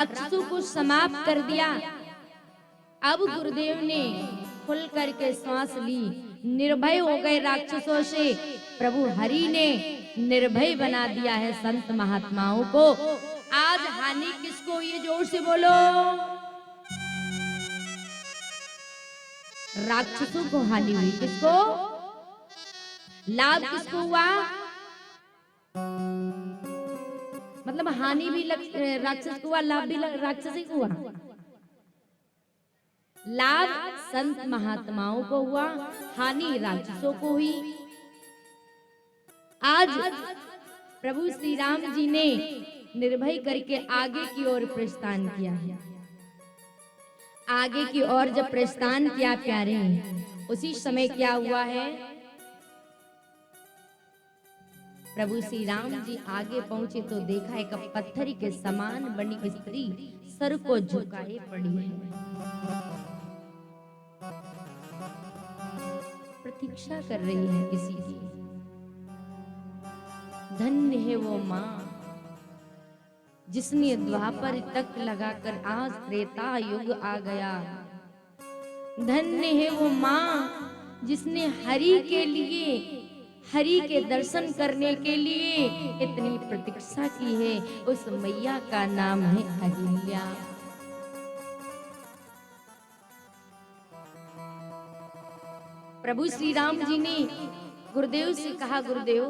राक्षसों को समाप्त कर दिया। अब गुरुदेव ने खुल करके सांस ली, निर्भय हो गए राक्षसों से। प्रभु हरि ने निर्भय बना दिया है संत महात्माओं को। आज हानि किसको, ये जोर से बोलो। राक्षसों को हानि हुई, किसको? लाभ किसको हुआ? मतलब हानि भी राक्षस को हुआ, लाभ भी राक्षस को हुआ। लाभ संत महात्माओं को हुआ, हानि राक्षसों को हुई। आज प्रभु श्री राम जी ने निर्भय करके आगे की ओर प्रस्थान किया है। आगे की ओर जब प्रस्थान किया प्यारे, उसी समय क्या हुआ है? प्रभु श्री राम जी आगे पहुंचे तो देखा एक पत्थर के समान बनी स्त्री सर को झुकाए पड़ी है, प्रतीक्षा कर रही है किसी की। धन्य है वो माँ जिसने द्वापर तक लगाकर आज त्रेता युग आ गया। धन्य है वो माँ जिसने हरि के लिए, हरि के दर्शन करने के लिए इतनी प्रतीक्षा की है। उस मैया का नाम है अहिल्या। प्रभु श्री राम जी ने गुरुदेव से कहा, गुरुदेव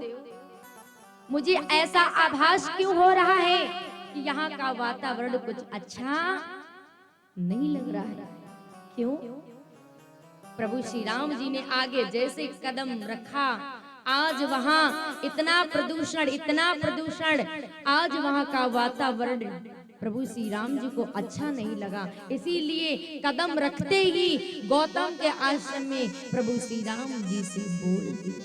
मुझे ऐसा आभास क्यों हो रहा है कि यहाँ का वातावरण कुछ अच्छा नहीं लग रहा है। क्यों? प्रभु श्री राम जी ने आगे जैसे कदम रखा, आज वहां इतना प्रदूषण, इतना प्रदूषण, आज वहां का वातावरण प्रभु श्री राम जी को अच्छा नहीं लगा। इसीलिए कदम रखते ही गौतम के आश्रम में प्रभु श्री राम जी से बोल दिया,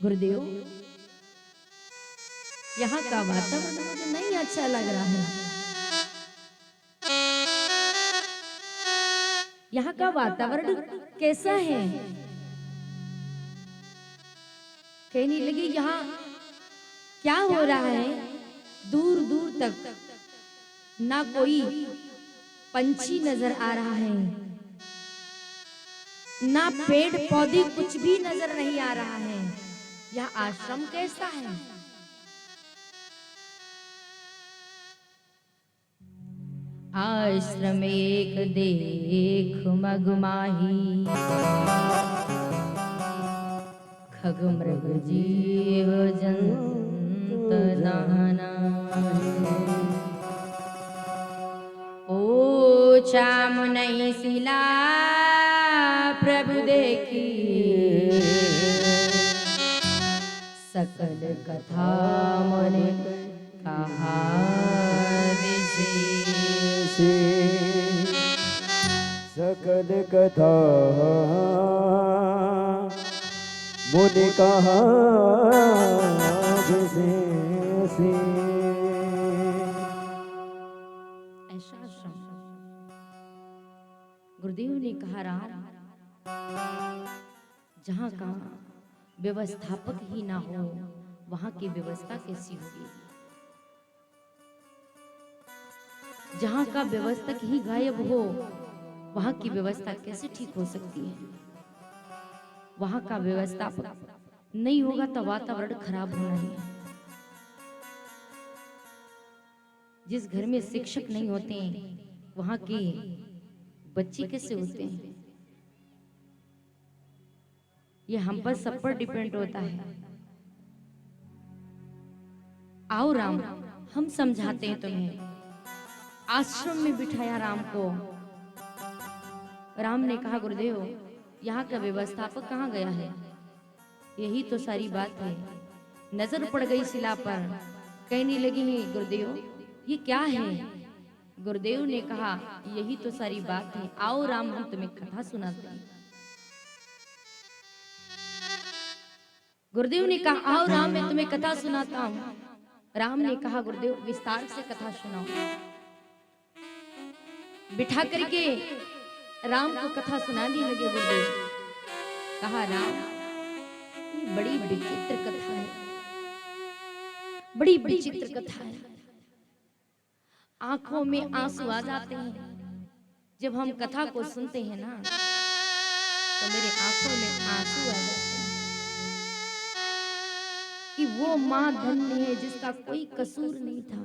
गुरुदेव यहाँ का वातावरण मुझे नहीं अच्छा लग रहा है। यहाँ का वातावरण कैसा है? कहने लगी यहाँ क्या हो रहा है? दूर दूर तक ना कोई पंछी नजर आ रहा है, ना पेड़ पौधे, कुछ भी नजर नहीं आ रहा है। यह आश्रम कैसा है? आश्रम एक देख मगमाही, खग मृग जीव जंत नाना। ओ चामुंडई शिला प्रभु देखी, सकल कथा मन कहा विशेष। सकल कथा मुनि कहा विशेष। ऐसा गुरुदेव ने कहा, राम जहां का व्यवस्थापक ही ना हो वहां की व्यवस्था कैसी होगी? जहां का व्यवस्थक ही गायब हो वहां की व्यवस्था कैसे ठीक हो सकती है? वहां का व्यवस्थापक नहीं होगा तो वातावरण खराब होना ही है। जिस घर में शिक्षक नहीं होते हैं वहां के बच्चे कैसे होते हैं? ये हम पर सब पर डिपेंड होता है। आओ राम, हम समझाते हैं तुम्हें। आश्रम में बिठाया राम को। राम ने कहा, गुरुदेव यहाँ का व्यवस्थापक कहाँ गया है? यही तो सारी बात है। नजर पड़ गई शिला पर, कहने लगी है, गुरुदेव ये क्या है? गुरुदेव ने कहा, यही तो सारी बात है। आओ राम, हम तुम्हें कथा सुनाते हैं। गुरुदेव ने कहा, आओ राम, मैं तुम्हें कथा सुनाता हूं। राम ने कहा, गुरुदेव विस्तार से कथा सुनाओ। बिठा करके राम को कथा सुनाने लगे गुरुदेव। कहा, राम ये बड़ी विचित्र कथा है। बड़ी विचित्र कथा है। आंखों में आंसू आ जाते हैं जब हम कथा को सुनते हैं ना, तो मेरे आंखों में आंसू आ जाते हैं कि वो माँ धन्य है जिसका कोई कसूर नहीं था,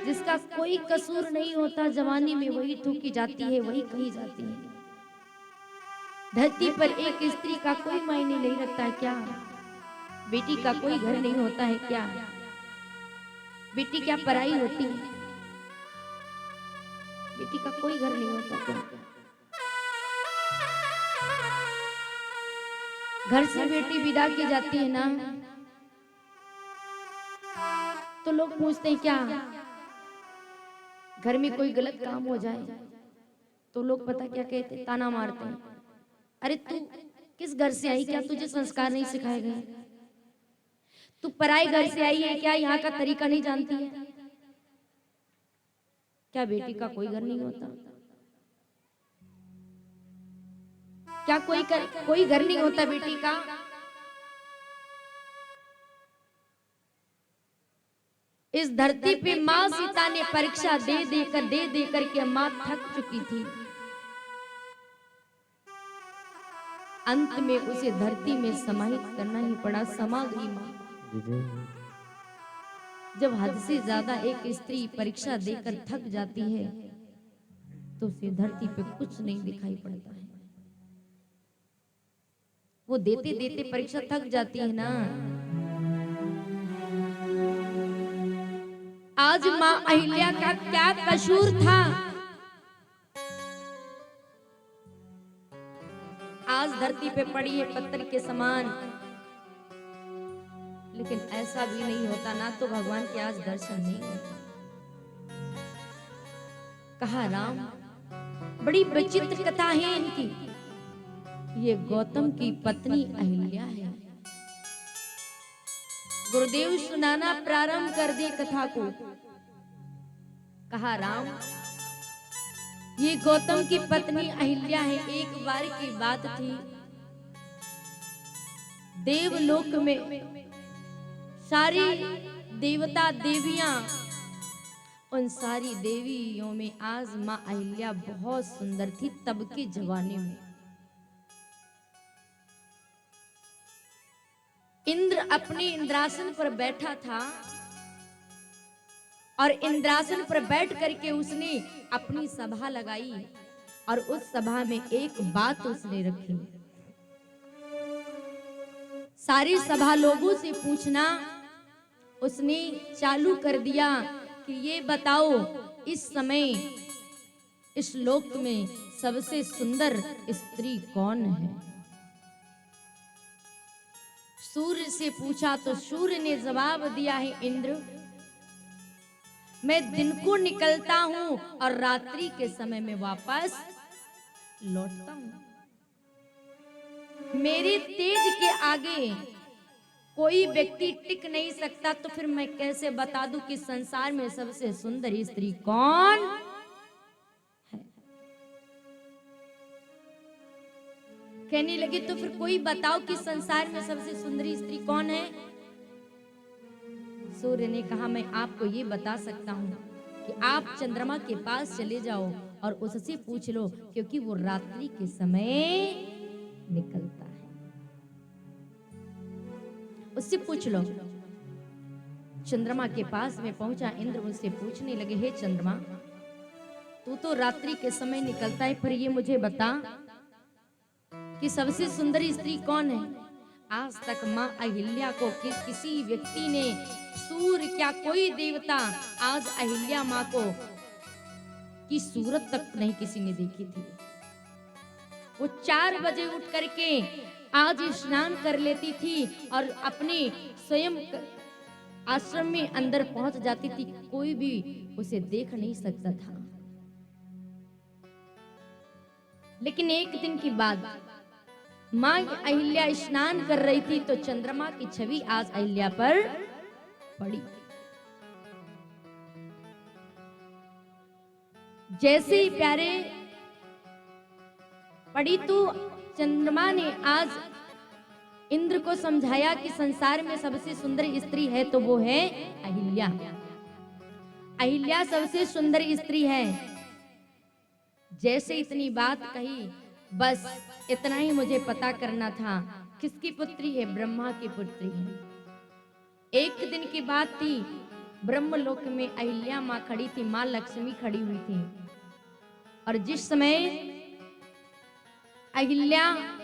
जिसका कोई कसूर नहीं होता, जवानी में वही थूकी जाती है, वही कही जाती है। धरती पर एक स्त्री का कोई मायने नहीं रखता है क्या? बेटी का कोई घर नहीं होता है क्या? बेटी क्या पराई होती है? बेटी का कोई घर नहीं होता क्या? घर से बेटी विदा की जाती है ना, तो लोग पूछते हैं क्या घर में कोई गलत काम हो जाए तो लोग पता क्या कहते हैं, ताना मारते हैं, अरे तू किस घर से आई, क्या तुझे संस्कार नहीं सिखाए गए? तू पराए घर से आई है क्या, यहाँ का तरीका नहीं जानती है क्या? बेटी का कोई घर नहीं होता क्या? कोई घर नहीं होता बेटी का? इस धरती पे माँ सीता ने परीक्षा दे देकर के माँ थक चुकी थी। अंत में उसे धरती में समाहित करना ही पड़ा, समा गई माँ। जब हद से ज्यादा एक स्त्री परीक्षा देकर थक जाती है तो उसे धरती पे कुछ नहीं दिखाई पड़ता है। वो देते देते परीक्षा थक जाती है ना। आज माँ अहिल्या का क्या कसूर था? आज धरती पे पड़ी है पत्थर के समान, लेकिन ऐसा भी नहीं होता ना, तो भगवान के आज दर्शन नहीं होते। कहा राम, बड़ी विचित्र कथा है इनकी। ये गौतम की पत्नी अहिल्या है। गुरुदेव सुनाना प्रारंभ कर दिए कथा को। कहा राम, ये गौतम की पत्नी अहिल्या है। एक बार की बात थी, देवलोक में सारी देवता देवियां, उन सारी देवियों में आज माँ अहिल्या बहुत सुंदर थी तब के जमाने में। इंद्र अपने इंद्रासन पर बैठा था और इंद्रासन पर बैठ करके उसने अपनी सभा लगाई और उस सभा में एक बात उसने रखी। सारी सभा लोगों से पूछना उसने चालू कर दिया कि ये बताओ इस समय इस लोक में सबसे सुंदर स्त्री कौन है? सूर्य से पूछा तो सूर्य ने जवाब दिया है, इंद्र, मैं दिन को निकलता हूं और रात्रि के समय में वापस लौटता हूं। मेरे तेज के आगे कोई व्यक्ति टिक नहीं सकता, तो फिर मैं कैसे बता दूं कि संसार में सबसे सुंदर स्त्री कौन है? कहने लगी तो फिर कोई बताओ कि संसार में सबसे सुंदर स्त्री कौन है? सूर्य ने कहा, मैं आपको ये बता सकता हूं कि आप चंद्रमा के पास चले जाओ और उससे पूछ लो, क्योंकि वो रात्रि के समय निकलता है। उससे पूछ लो। चंद्रमा के पास में पहुंचा इंद्र, उससे पूछने लगे, हे चंद्रमा, तू तो रात्रि के समय निकलता है, पर ये मुझे बता कि सबसे सुंदर स्त्री कौन है? आज तक माँ अहिल्या को किसी व्यक्ति ने, सूर्य क्या कोई देवता, आज अहिल्या माँ को की सूरत तक नहीं किसी ने देखी थी। वो 4 बजे उठ करके आज स्नान कर लेती थी और अपने स्वयं आश्रम में अंदर पहुंच जाती थी, कोई भी उसे देख नहीं सकता था। लेकिन एक दिन की बात, माँ अहिल्या स्नान कर रही थी तो चंद्रमा की छवि आज अहिल्या पर पड़ी। जैसे ही प्यारे पड़ी तो चंद्रमा ने आज इंद्र को समझाया कि संसार में सबसे सुंदर स्त्री है तो वो है अहिल्या। अहिल्या सबसे सुंदर स्त्री है। जैसे इतनी बात कही, बस इतना ही मुझे पता करना था। किसकी पुत्री है? ब्रह्मा की पुत्री है। एक दिन की बात थी, ब्रह्मलोक में अहिल्या माँ खड़ी थी, माँ लक्ष्मी खड़ी हुई थी। और जिस समय अहिल्या